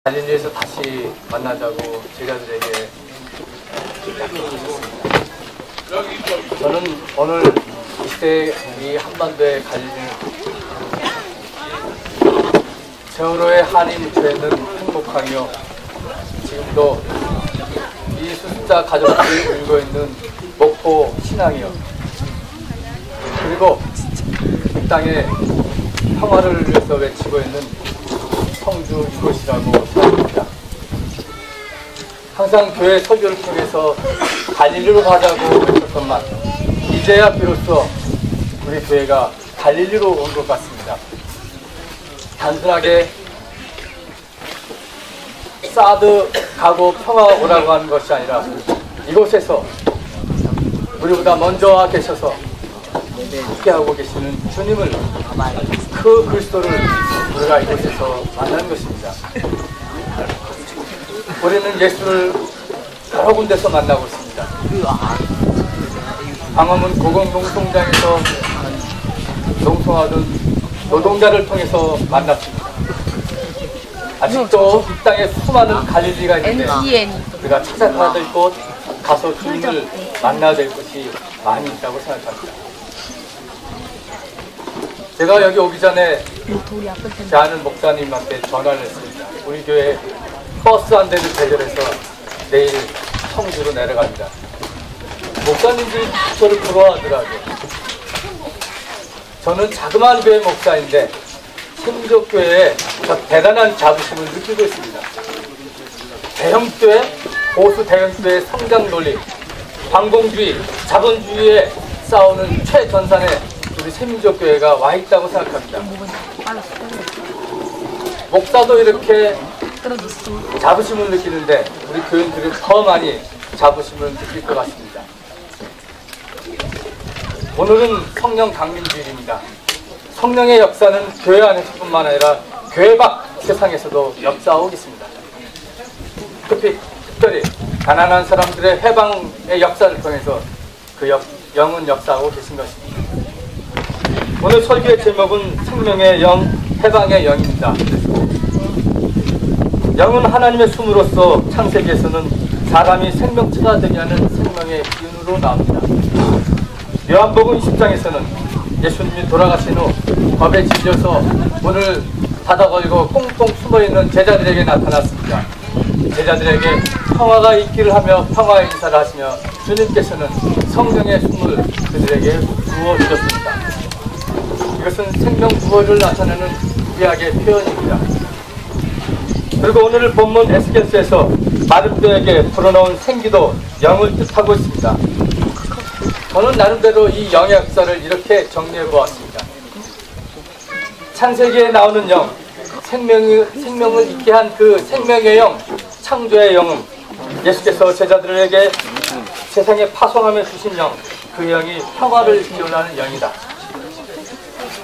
갈릴리에서 다시 만나자고 제자들에게 약속하셨습니다. 저는 오늘 이때 이 한반도의 갈릴리는 세월호의 한이 묻혀있는 행복항이요, 지금도 이 수습자 가족들이 울고 있는 목포 신앙이요, 그리고 이 땅에 평화를 위해서 외치고 있는 성주 이곳이라고 생각합니다. 항상 교회 설교를 통해서 갈릴리로 가자고 외쳤건만 이제야 비로소 우리 교회가 갈릴리로 온 것 같습니다. 단순하게 사드 가고 평화 오라고 하는 것이 아니라 이곳에서 우리보다 먼저 와 계셔서 함께하고 계시는 주님을, 그 그리스도를 우리가 이곳에서 만나는 것입니다. 우리는 예수를 여러 군데서 만나고 있습니다. 광화문 고공농성장에서 농성하던 노동자를 통해서 만났습니다. 아직도 이 땅에 수많은 갈릴리가 있는데 우리가 찾아가야 될 곳, 가서 주님을 만나야 될 곳이 많이 있다고 생각합니다. 제가 여기 오기 전에 제 아는 목사님한테 전화를 했습니다. 우리 교회 버스 한 대를 대절해서 내일 청주로 내려갑니다. 목사님들이 저를 부러워하더라고요. 저는 자그마한 교회 목사인데 신족교회에 대단한 자부심을 느끼고 있습니다. 대형교회, 보수 대형교회의 성장 논리, 관공주의, 자본주의에 싸우는 최전선에 우리 세민족교회가 와 있다고 생각합니다. 목사도 이렇게 자부심을 느끼는데 우리 교인들은 더 많이 자부심을 느낄 것 같습니다. 오늘은 성령 강림주일입니다. 성령의 역사는 교회 안에서뿐만 아니라 교회 밖 세상에서도 역사하고 있습니다. 특별히 가난한 사람들의 해방의 역사를 통해서 그 영은 역사하고 계신 것입니다. 오늘 설교의 제목은 생명의 영, 해방의 영입니다. 영은 하나님의 숨으로써 창세기에서는 사람이 생명체가 되게 하는 생명의 기운으로 나옵니다. 요한복음 10장에서는 예수님이 돌아가신 후 겁에 질려서 문을 닫아 걸고 꽁꽁 숨어있는 제자들에게 나타났습니다. 제자들에게 평화가 있기를 하며 평화의 인사를 하시며 주님께서는 성령의 숨을 그들에게 부어주셨습니다. 이것은 생명 부활을 나타내는 구약의 표현입니다. 그리고 오늘 본문 에스겔서에서 마름뼈에게 불어넣은 생기도 영을 뜻하고 있습니다. 저는 나름대로 이 영의 역사를 이렇게 정리해 보았습니다. 창세기에 나오는 영, 생명을 있게 한 그 생명의 영, 창조의 영은 예수께서 제자들에게 세상에 파송하며 주신 영, 그 영이 평화를 기원하는 영이다.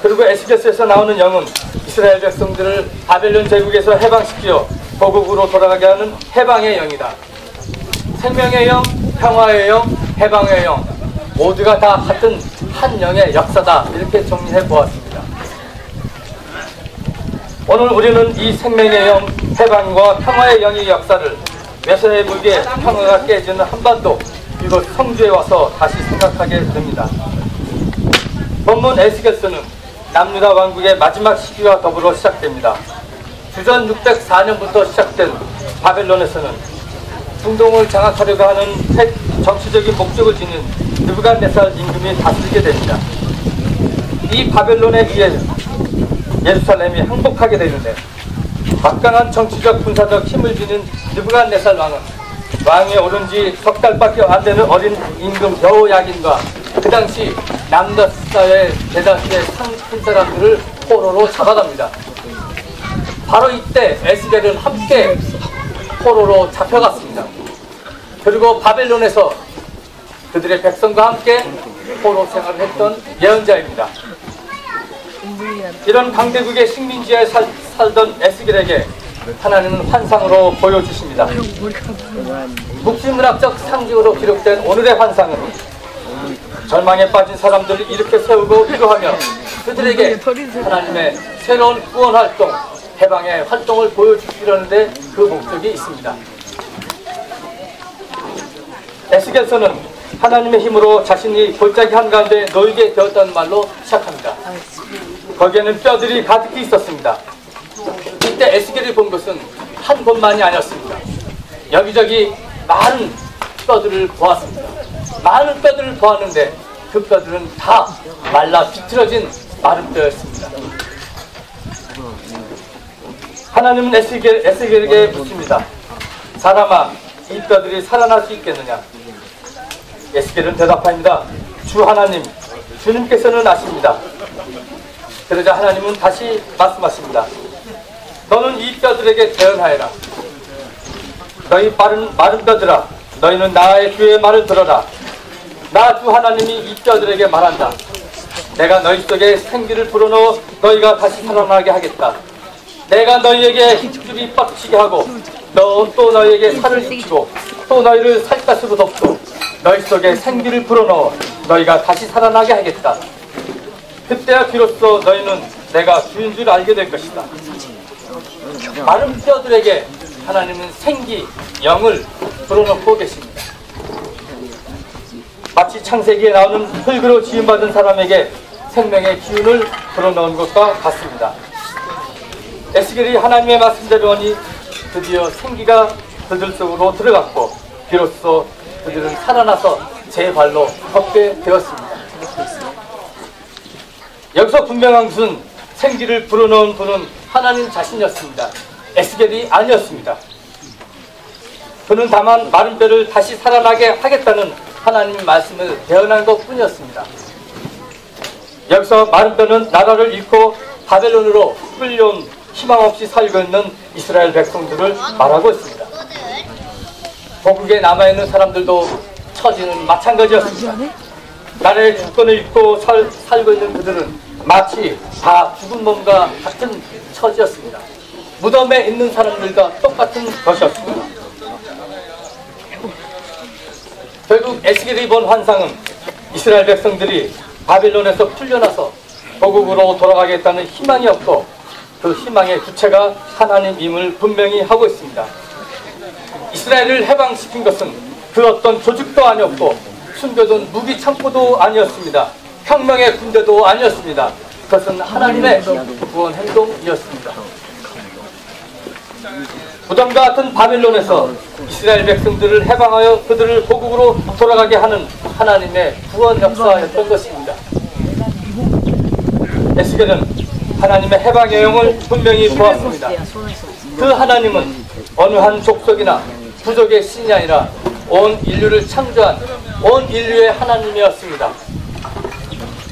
그리고 에스겔서에서 나오는 영은 이스라엘 백성들을 바벨론 제국에서 해방시키어 고국으로 돌아가게 하는 해방의 영이다. 생명의 영, 평화의 영, 해방의 영, 모두가 다 같은 한 영의 역사다. 이렇게 정리해 보았습니다. 오늘 우리는 이 생명의 영, 해방과 평화의 영의 역사를 메시아의 무게 평화가 깨지는 한반도, 이곳 성주에 와서 다시 생각하게 됩니다. 본문 에스겔서는 남유다 왕국의 마지막 시기와 더불어 시작됩니다. 주전 604년부터 시작된 바벨론에서는 중동을 장악하려고 하는 정치적인 목적을 지닌 느부갓네살 임금이 다스리게 됩니다. 이 바벨론에 의해 예루살렘이 항복하게 되는데 막강한 정치적 군사적 힘을 지닌 느부갓네살 왕은 왕위에 오른 지 석 달밖에 안 되는 어린 임금 여호야긴과 그 당시 남다사의 대다수의 큰 사람들을 포로로 잡아갑니다. 바로 이때 에스겔은 함께 포로로 잡혀갔습니다. 그리고 바벨론에서 그들의 백성과 함께 포로 생활을 했던 예언자입니다. 이런 강대국의 식민지에 살던 에스겔에게 하나님은 환상으로 보여주십니다. 묵시문학적 상징으로 기록된 오늘의 환상은 절망에 빠진 사람들을 일으켜 세우고 위로하며 그들에게 하나님의 새로운 구원활동, 해방의 활동을 보여주시려는데 그 목적이 있습니다. 에스겔서는 하나님의 힘으로 자신이 골짜기 한가운데 놓이게 되었다는 말로 시작합니다. 거기에는 뼈들이 가득히 있었습니다. 이때 에스겔이 본 것은 한 곳만이 아니었습니다. 여기저기 많은 뼈들을 보았습니다. 많은 뼈들을 보았는데 그 뼈들은 다 말라 비틀어진 마른 뼈였습니다. 하나님은 에스겔에게 묻습니다. 사람아, 이 뼈들이 살아날 수 있겠느냐? 에스겔은 대답합니다. 주 하나님, 주님께서는 아십니다. 그러자 하나님은 다시 말씀하십니다. 너는 이 뼈들에게 대언하여라. 너희 마른 뼈들아, 너희는 나의 주의 말을 들어라. 나 주 하나님이 이 뼈들에게 말한다. 내가 너희 속에 생기를 불어넣어 너희가 다시 살아나게 하겠다. 내가 너희에게 힘줄이 빡치게 하고 또 너희에게 살을 입히고 또 너희를 살갗으로 덮고 너희 속에 생기를 불어넣어 너희가 다시 살아나게 하겠다. 그때야 비로소 너희는 내가 주인 줄 알게 될 것이다. 마른 뼈들에게 하나님은 생기, 영을 불어넣고 계십니다. 마치 창세기에 나오는 흙으로 지음받은 사람에게 생명의 기운을 불어넣은 것과 같습니다. 에스겔이 하나님의 말씀대로 하니 드디어 생기가 그들 속으로 들어갔고 비로소 그들은 살아나서 제 발로 걷게 되었습니다. 여기서 분명한 것은 생기를 불어넣은 분은 하나님 자신이었습니다. 에스겔이 아니었습니다. 그는 다만 마른 뼈를 다시 살아나게 하겠다는 하나님의 말씀을 대언한 것뿐이었습니다. 여기서 마른 뼈는 나라를 잃고 바벨론으로 끌려온 희망 없이 살고 있는 이스라엘 백성들을 말하고 있습니다. 고국에 남아있는 사람들도 처지는 마찬가지였습니다. 나라의 주권을 잃고 살고 있는 그들은 마치 다 죽은 몸과 같은 처지였습니다. 무덤에 있는 사람들과 똑같은 것이었습니다. 결국 에스겔이 본 환상은 이스라엘 백성들이 바빌론에서 풀려나서 고국으로 돌아가겠다는 희망이었고 그 희망의 주체가 하나님임을 분명히 하고 있습니다. 이스라엘을 해방시킨 것은 그 어떤 조직도 아니었고 숨겨둔 무기 창고도 아니었습니다. 혁명의 군대도 아니었습니다. 그것은 하나님의 구원 행동이었습니다. 무덤과 같은 바빌론에서 이스라엘 백성들을 해방하여 그들을 고국으로 돌아가게 하는 하나님의 구원 역사였던 것입니다. 에스겔은 하나님의 해방의 영을 분명히 보았습니다. 그 하나님은 어느 한 족속이나 부족의 신이 아니라 온 인류를 창조한 온 인류의 하나님이었습니다.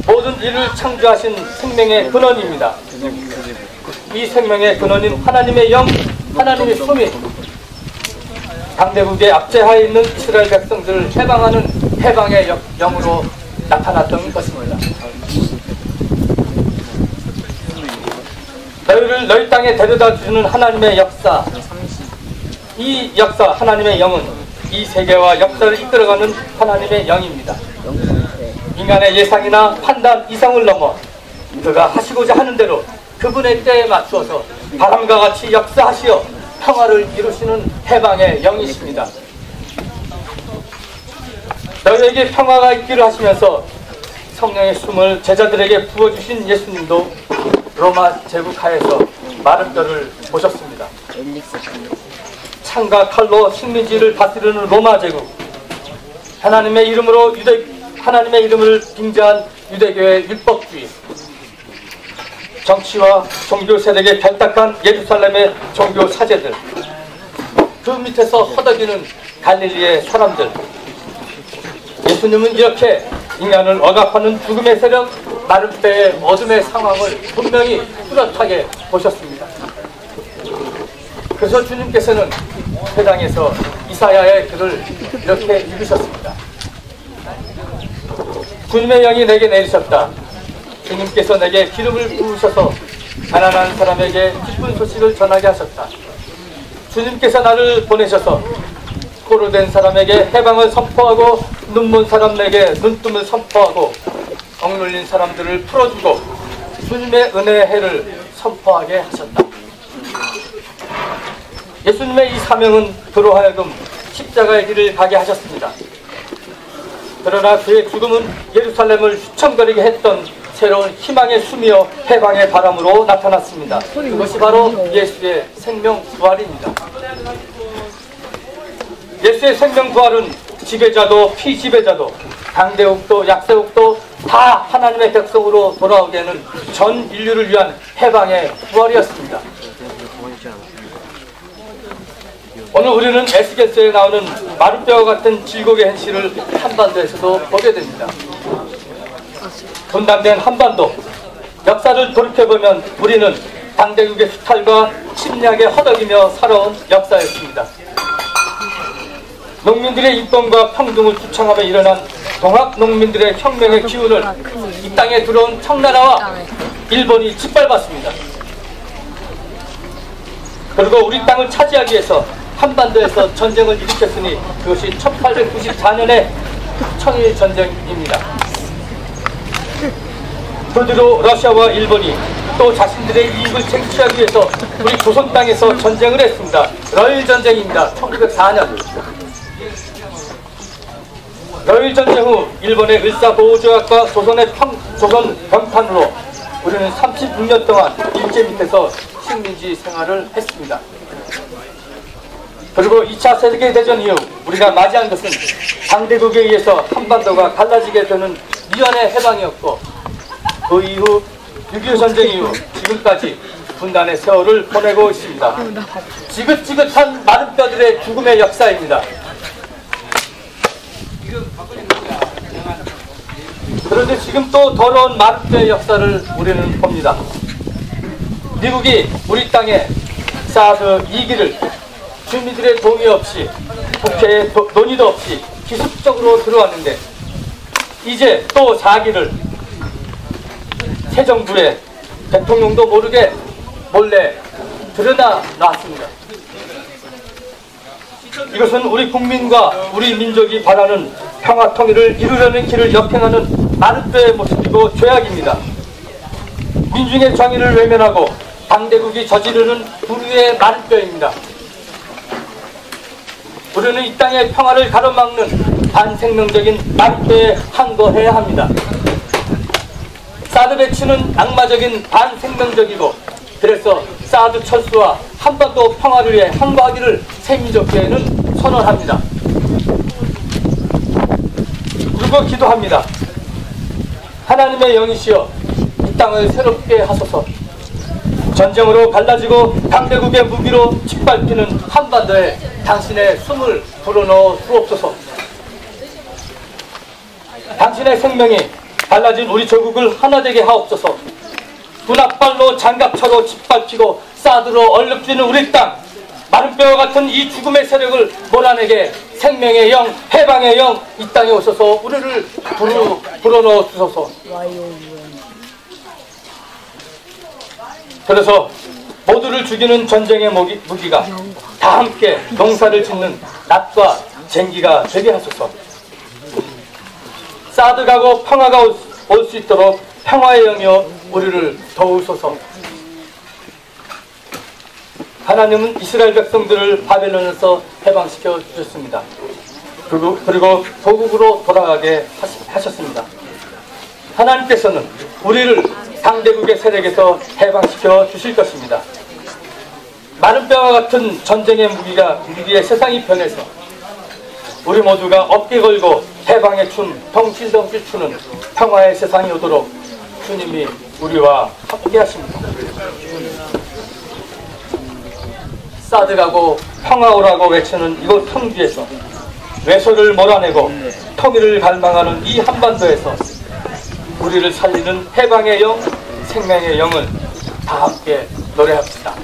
모든 인류를 창조하신 생명의 근원입니다. 이 생명의 근원인 하나님의 영, 하나님의 숨이 당대국의 압제하에 있는 이스라엘 백성들을 해방하는 해방의 영으로 나타났던 것입니다. 너희를 너희 땅에 데려다 주는 하나님의 역사, 이 역사 하나님의 영은 이 세계와 역사를 이끌어가는 하나님의 영입니다. 인간의 예상이나 판단 이상을 넘어 그가 하시고자 하는 대로 그분의 때에 맞추어서 바람과 같이 역사하시어 평화를 이루시는 해방의 영이십니다. 너희에게 평화가 있기를 하시면서 성령의 숨을 제자들에게 부어주신 예수님도 로마 제국 하에서 마른 뼈를 보셨습니다. 창과 칼로 식민지를 다스리는 로마 제국, 하나님의 이름으로 하나님의 이름을 빙자한 유대교의 율법주의, 정치와 종교 세력에 결탁한 예루살렘의 종교 사제들, 그 밑에서 허덕이는 갈릴리의 사람들. 예수님은 이렇게 인간을 억압하는 죽음의 세력, 마른 뼈의 어둠의 상황을 분명히 뚜렷하게 보셨습니다. 그래서 주님께서는 회당에서 이사야의 글을 이렇게 읽으셨습니다. 주님의 영이 내게 내리셨다. 주님께서 내게 기름을 부으셔서 가난한 사람에게 기쁜 소식을 전하게 하셨다. 주님께서 나를 보내셔서 코로 된 사람에게 해방을 선포하고 눈먼 사람에게 눈뜸을 선포하고 억눌린 사람들을 풀어주고 주님의 은혜의 해를 선포하게 하셨다. 예수님의 이 사명은 그로 하여금 십자가의 길을 가게 하셨습니다. 그러나 그의 죽음은 예루살렘을 휘청거리게 했던 새로운 희망의 숨이여 해방의 바람으로 나타났습니다. 그것이 바로 예수의 생명 부활입니다. 예수의 생명 부활은 지배자도 피지배자도 강대국도 약세국도 다 하나님의 백성으로 돌아오게 하는 전 인류를 위한 해방의 부활이었습니다. 오늘 우리는 에스겔서에 나오는 마룻배와 같은 질곡의 현실을 한반도에서도 보게 됩니다. 분단된 한반도 역사를 돌이켜보면 우리는 강대국의 수탈과 침략에 허덕이며 살아온 역사였습니다. 농민들의 인권과 평등을 주창하며 일어난 동학 농민들의 혁명의 기운을 이 땅에 들어온 청나라와 일본이 짓밟았습니다. 그리고 우리 땅을 차지하기 위해서 한반도에서 전쟁을 일으켰으니 그것이 1894년의 청일전쟁입니다. 그 뒤로 러시아와 일본이 또 자신들의 이익을 쟁취하기 위해서 우리 조선 땅에서 전쟁을 했습니다. 러일전쟁입니다. 1904년. 러일전쟁 후 일본의 을사보호조약과 조선 병탄으로 우리는 36년 동안 일제 밑에서 식민지 생활을 했습니다. 그리고 2차 세계대전 이후 우리가 맞이한 것은 상대국에 의해서 한반도가 갈라지게 되는 미연의 해방이었고 그 이후 6.25 전쟁 이후 지금까지 분단의 세월을 보내고 있습니다. 지긋지긋한 마른 뼈들의 죽음의 역사입니다. 그런데 지금 또 더러운 마른 뼈의 역사를 우리는 봅니다. 미국이 우리 땅에 사드 2기를 주민들의 동의 없이 국회의 논의도 없이 기습적으로 들어왔는데 이제 또 4기를 새 정부의 대통령도 모르게 몰래 드러나 놨습니다. 이것은 우리 국민과 우리 민족이 바라는 평화 통일을 이루려는 길을 역행하는 마룻배의 모습이고 죄악입니다. 민중의 정의를 외면하고 당대국이 저지르는 불의의 마룻배입니다. 우리는 이 땅의 평화를 가로막는 반생명적인 마룻배에 항거해야 합니다. 사드 배치는 악마적인 반생명적이고 그래서 사드 철수와 한반도 평화를 위해 항거하기를 새민족회는 선언합니다. 그리고 기도합니다. 하나님의 영이시여 이 땅을 새롭게 하소서. 전쟁으로 갈라지고 강대국의 무기로 짓밟히는 한반도에 당신의 숨을 불어넣어 주옵소서. 당신의 생명이 갈라진 우리 조국을 하나 되게 하옵소서. 군악발로 장갑차로 짓밟히고 사드로 얼룩지는 우리 땅, 마른 뼈와 같은 이 죽음의 세력을 몰아내게 생명의 영, 해방의 영 이 땅에 오셔서 우리를 불어넣어 주소서. 그래서 모두를 죽이는 전쟁의 무기가 다 함께 농사를 짓는 낫과 쟁기가 되게 하소서. 사드가고 평화가 올 수 있도록 평화의 영이여 우리를 도우소서. 하나님은 이스라엘 백성들을 바벨론에서 해방시켜 주셨습니다. 그리고 도국으로 돌아가게 하셨습니다. 하나님께서는 우리를 상대국의 세력에서 해방시켜 주실 것입니다. 마른 뼈와 같은 전쟁의 무기의 세상이 변해서 우리 모두가 어깨 걸고 해방의 춤 덩실덩실 추는 평화의 세상이 오도록 주님이 우리와 함께 하십니다. 사드가고 평화오라고 외치는 이곳 청주에서 외소를 몰아내고 통일을 갈망하는 이 한반도에서 우리를 살리는 해방의 영, 생명의 영을 다 함께 노래합시다.